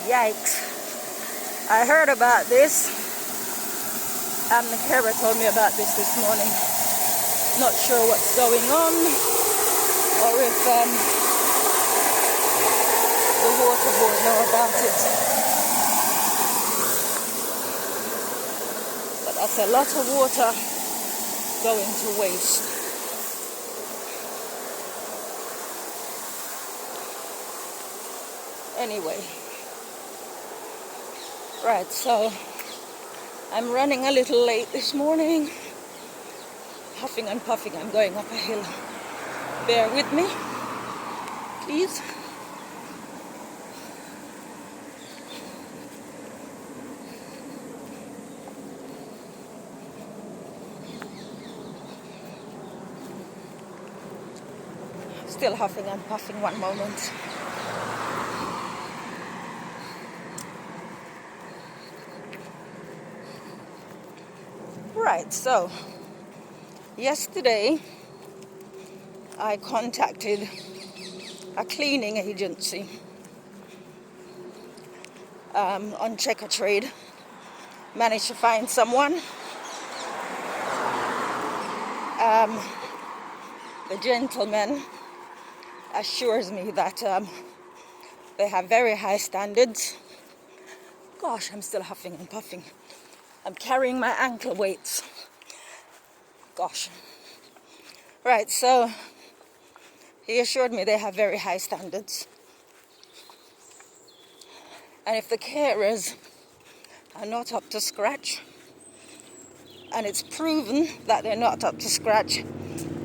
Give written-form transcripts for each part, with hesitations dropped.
Yikes. I heard about this. The carer told me about this morning. Not sure what's going on or if the water board know about it. But that's a lot of water going to waste. Anyway, right, so I'm running a little late this morning, huffing and puffing. I'm going up a hill. Bear with me, please. Still huffing and puffing, one moment. Right, so yesterday I contacted a cleaning agency on Checkatrade. Managed to find someone. The gentleman assures me that they have very high standards. Gosh, I'm still huffing and puffing. I'm carrying my ankle weights. Gosh. Right, so he assured me they have very high standards. And if the carers are not up to scratch, and it's proven that they're not up to scratch,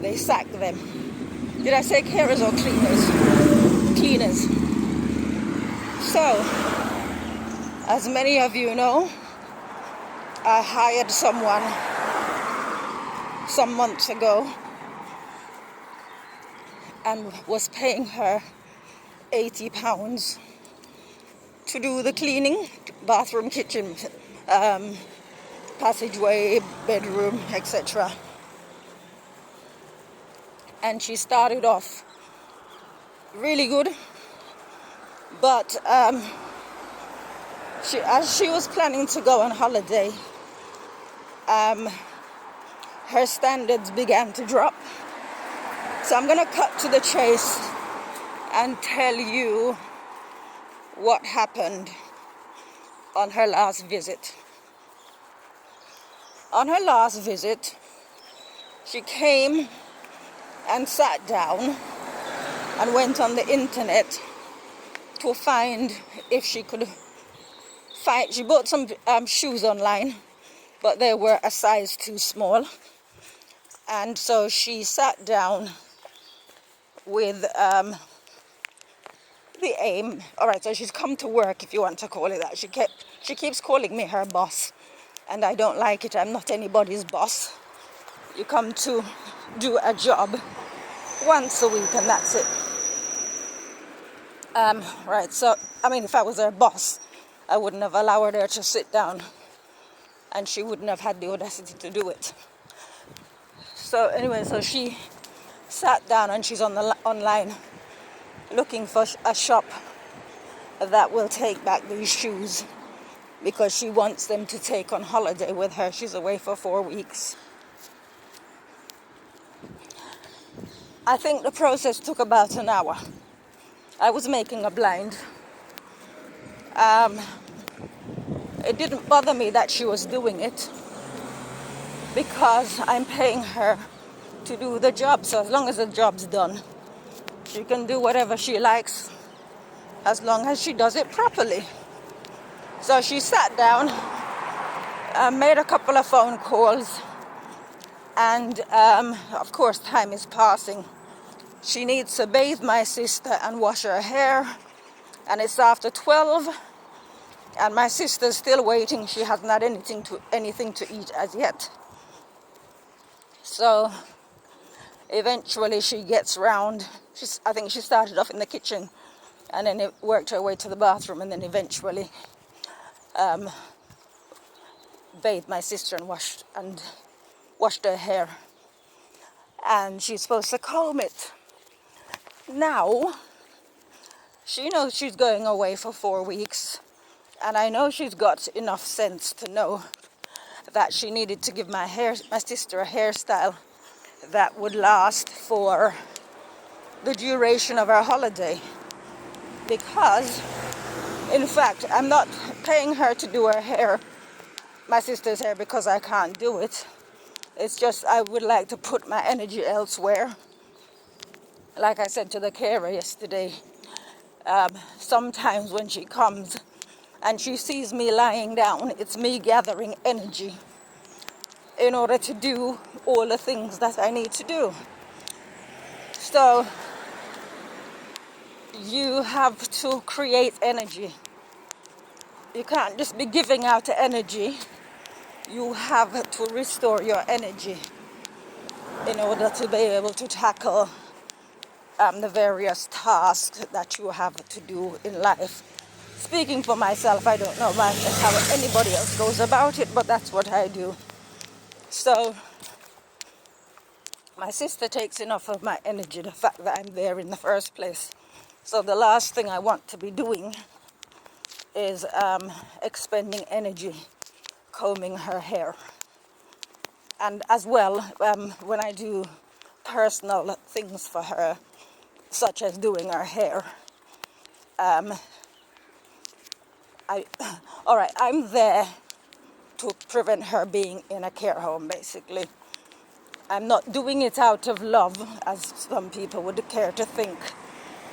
they sack them. Did I say carers or cleaners? Cleaners. So, as many of you know, I hired someone some months ago and was paying her £80 to do the cleaning, bathroom, kitchen, passageway, bedroom, etc. And she started off really good, but as she was planning to go on holiday, her standards began to drop. So I'm going to cut to the chase and tell you what happened on her last visit. On her last visit, she came and sat down and went on the internet to find if she could find. She bought some shoes online, but they were a size too small. And so she sat down with the aim. All right, so she's come to work, if you want to call it that. She keeps calling me her boss, and I don't like it. I'm not anybody's boss. You come to do a job once a week, and that's it. Right, so, I mean, if I was her boss, I wouldn't have allowed her to sit down, and she wouldn't have had the audacity to do it. So anyway, so she sat down and she's online looking for a shop that will take back these shoes because she wants them to take on holiday with her. She's away for 4 weeks. I think the process took about an hour. I was making a blind. It didn't bother me that she was doing it because I'm paying her to do the job. So as long as the job's done, she can do whatever she likes as long as she does it properly. So she sat down, made a couple of phone calls, and of course time is passing. She needs to bathe my sister and wash her hair, and it's after 12, and my sister's still waiting. She hasn't had anything to eat as yet. So eventually she gets round. I think she started off in the kitchen and then it worked her way to the bathroom, and then eventually bathed my sister and washed her hair. And she's supposed to comb it. Now, she knows she's going away for 4 weeks. And I know she's got enough sense to know that she needed to give my sister a hairstyle that would last for the duration of our holiday. Because, in fact, I'm not paying her to do her hair, my sister's hair, because I can't do it. It's just I would like to put my energy elsewhere. Like I said to the carer yesterday, sometimes when she comes and she sees me lying down, it's me gathering energy in order to do all the things that I need to do. So you have to create energy. You can't just be giving out energy. You have to restore your energy in order to be able to tackle the various tasks that you have to do in life. Speaking for myself, I don't know how anybody else goes about it, but that's what I do. So my sister takes enough of my energy, the fact that I'm there in the first place. So the last thing I want to be doing is expending energy combing her hair. And as well, when I do personal things for her, such as doing her hair, I'm there to prevent her being in a care home, basically. I'm not doing it out of love, as some people would care to think.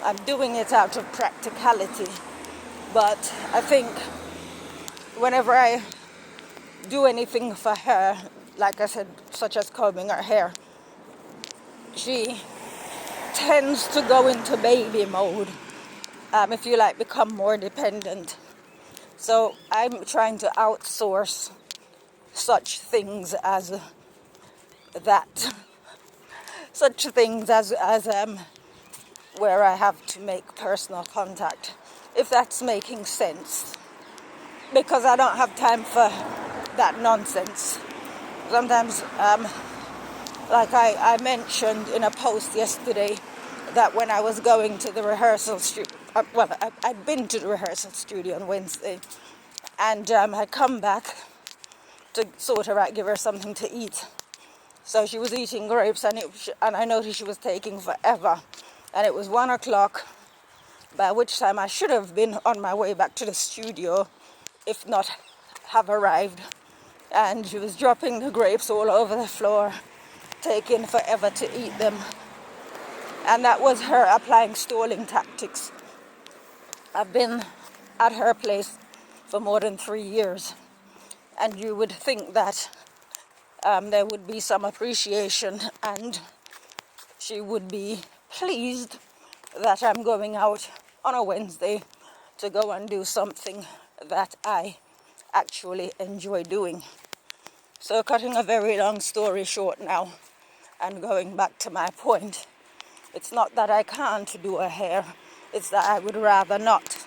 I'm doing it out of practicality. But I think whenever I do anything for her, like I said, such as combing her hair, she tends to go into baby mode, if you like, become more dependent. So I'm trying to outsource such things as that. Such things as where I have to make personal contact, if that's making sense. Because I don't have time for that nonsense. Sometimes, like I mentioned in a post yesterday, that when I was going to the rehearsal studio, I'd been to the rehearsal studio on Wednesday, and I'd come back to sort of give her something to eat. So she was eating grapes, and I noticed she was taking forever. And it was 1 o'clock, by which time I should have been on my way back to the studio, if not have arrived. And she was dropping the grapes all over the floor, taking forever to eat them. And that was her applying stalling tactics. I've been at her place for more than 3 years. And you would think that there would be some appreciation, and she would be pleased that I'm going out on a Wednesday to go and do something that I actually enjoy doing. So cutting a very long story short now, and going back to my point, it's not that I can't do her hair, it's that I would rather not,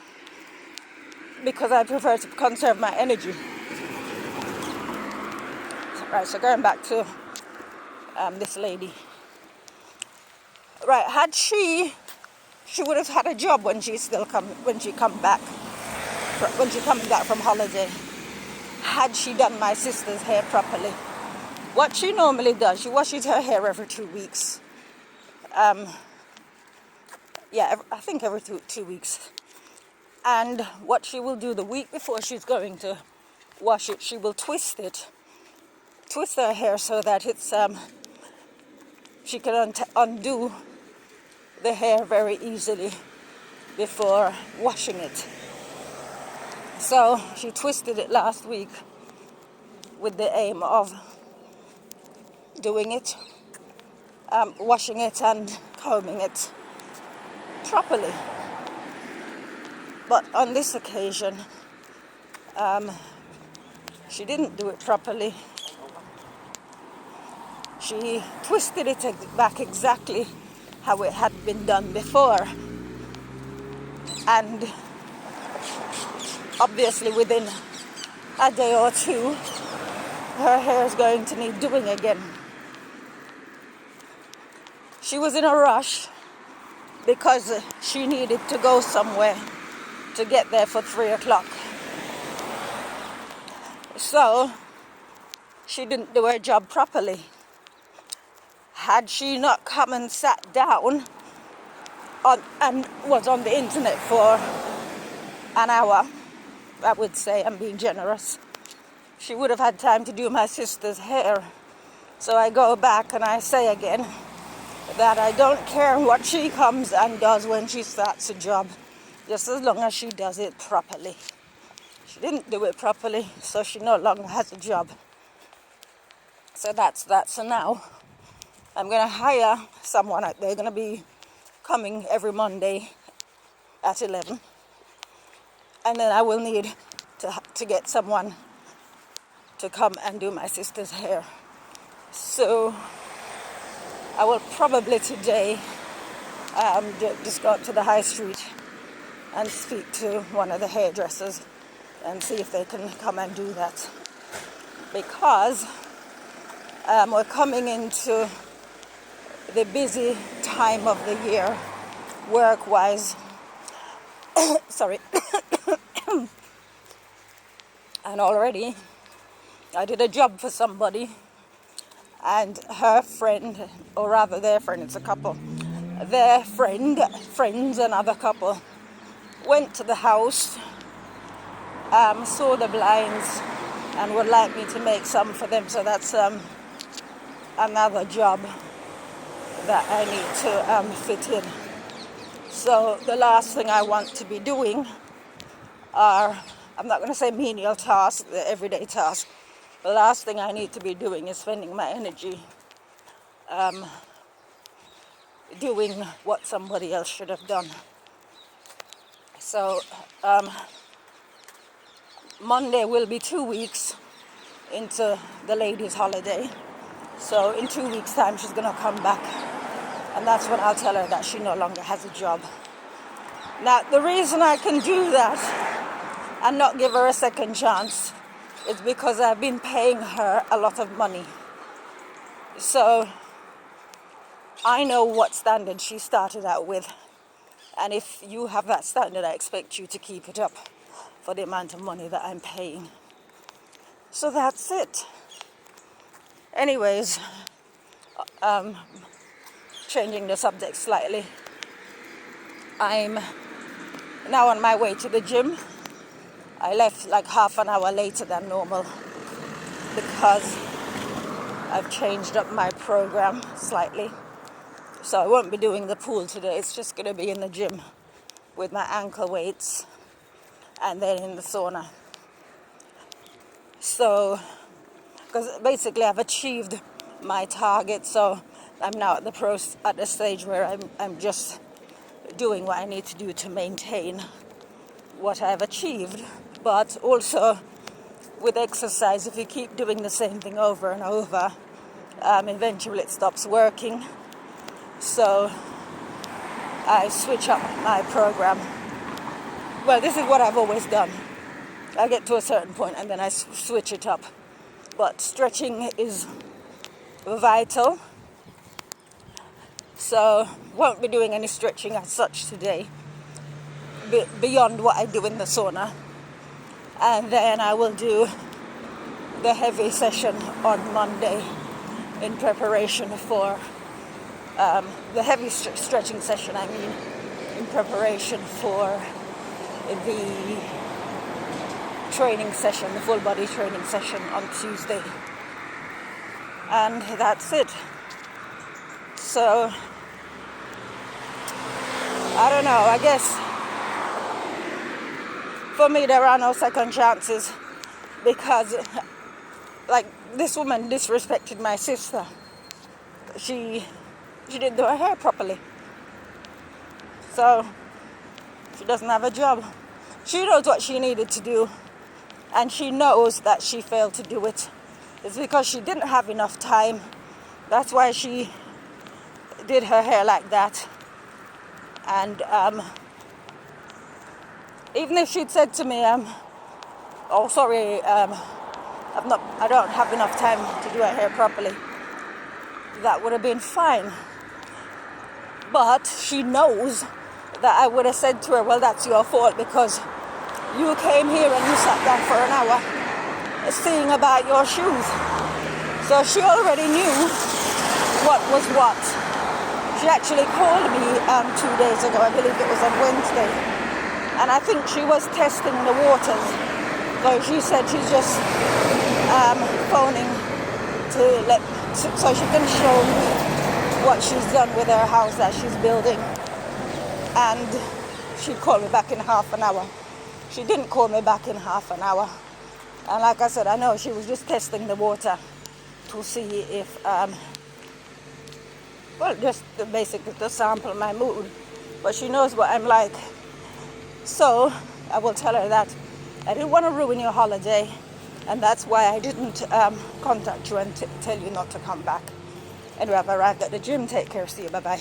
because I prefer to conserve my energy. Right, so going back to this lady. Right, had she would have had a job when she come back from holiday. Had she done my sister's hair properly. What she normally does, she washes her hair every 2 weeks. I think every two weeks. And what she will do the week before she's going to wash it, she will twist her hair so that it's she can undo the hair very easily before washing it. So she twisted it last week with the aim of doing it, washing it and combing it properly. But on this occasion, she didn't do it properly. She twisted it back exactly how it had been done before. And obviously within a day or two, her hair is going to need doing again. She was in a rush because she needed to go somewhere to get there for 3 o'clock. So she didn't do her job properly. Had she not come and sat down and was on the internet for an hour, I would say I'm being generous, she would have had time to do my sister's hair. So I go back and I say again that I don't care what she comes and does when she starts a job, just as long as she does it properly. She didn't do it properly, so she no longer has a job. So that's that. So now I'm going to hire someone. They're going to be coming every Monday at 11. And then I will need to get someone to come and do my sister's hair. So I will probably today just go up to the high street and speak to one of the hairdressers and see if they can come and do that. Because we're coming into the busy time of the year, work-wise. Sorry. And already I did a job for somebody, and her friend, or rather their friend, it's a couple, their friends, another couple, went to the house, saw the blinds, and would like me to make some for them. So that's another job that I need to fit in. So the last thing I want to be doing are, I'm not going to say menial tasks, the everyday tasks. The last thing I need to be doing is spending my energy doing what somebody else should have done. So Monday will be 2 weeks into the ladies' holiday. So in 2 weeks' time, she's going to come back. And that's when I'll tell her that she no longer has a job. Now, the reason I can do that and not give her a second chance is because I've been paying her a lot of money. So I know what standard she started out with. And if you have that standard, I expect you to keep it up for the amount of money that I'm paying. So that's it. Anyways, changing the subject slightly. I'm now on my way to the gym. I left like half an hour later than normal because I've changed up my program slightly. So I won't be doing the pool today. It's just going to be in the gym with my ankle weights and then in the sauna. So, because basically I've achieved my target, so I'm now at the stage where I'm just doing what I need to do to maintain what I've achieved. But also with exercise, if you keep doing the same thing over and over, eventually it stops working. So I switch up my program. Well, this is what I've always done. I get to a certain point and then I switch it up. But stretching is vital. So won't be doing any stretching as such today, beyond what I do in the sauna. And then I will do the heavy session on Monday in preparation for the heavy stretching session, in preparation for the training session, the full body training session on Tuesday. And that's it. So, I don't know, I guess for me there are no second chances because, like, this woman disrespected my sister. She didn't do her hair properly. So, she doesn't have a job. She knows what she needed to do, and she knows that she failed to do it. It's because she didn't have enough time. That's why she did her hair like that. And even if she'd said to me, oh sorry, I don't have enough time to do her hair properly, that would have been fine. But she knows that I would have said to her, well, that's your fault because you came here and you sat down for an hour seeing about your shoes. So she already knew what was what. She actually called me 2 days ago, I believe it was on Wednesday, and I think she was testing the waters. So she said she's just phoning so she can show me what she's done with her house that she's building, and she'd call me back in half an hour. She didn't call me back in half an hour, and like I said, I know she was just testing the water to see if just basically to sample my mood, but she knows what I'm like. So I will tell her that I didn't want to ruin your holiday, and that's why I didn't contact you and tell you not to come back. Anyway, I've arrived at the gym. Take care. See you. Bye-bye.